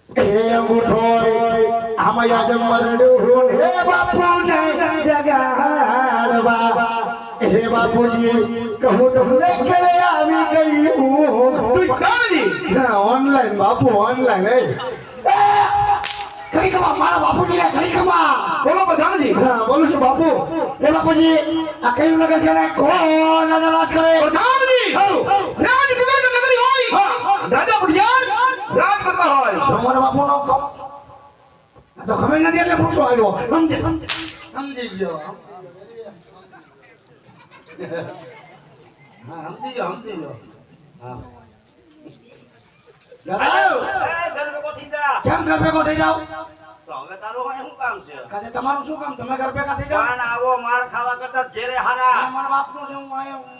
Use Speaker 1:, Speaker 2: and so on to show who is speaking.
Speaker 1: હે અંગૂઠો આમાં યાદ મરડું હે બાપુ ને જગાડવા હે બાપુજી કહું તમને કે આવી ગઈ હું તું કામજી ઓનલાઈન બાપુ ઓનલાઈન ખરી મારા બાપુજી ખરી બોલો પ્રધાનજી હા બોલું છું બાપુ એ બાપુજી આ કયું નગર છે ને કોણ રાજ કરે પ્રધાનજી રાજ નગરી હોય રાજા બુઢિયાર રાજ કરતા હોય તમારા બાપુનો આ તો ખબર નથી એટલે પૂછો આવ્યો સમજી ગયો હા સમજી ગયો હા
Speaker 2: ઘર ભેગો થઈ જા.
Speaker 1: કેમ ઘર ભેગો થઈ જાવ
Speaker 2: તો હવે તારું હોય શું કામ છે?
Speaker 1: કાજે તમારું શું કામ તમે ઘર ભેગા થઈ જાવ
Speaker 2: પણ આવો માર ખાવા કરતા ઘેરે હારા.
Speaker 1: મારા બાપનો છે હું આયો હું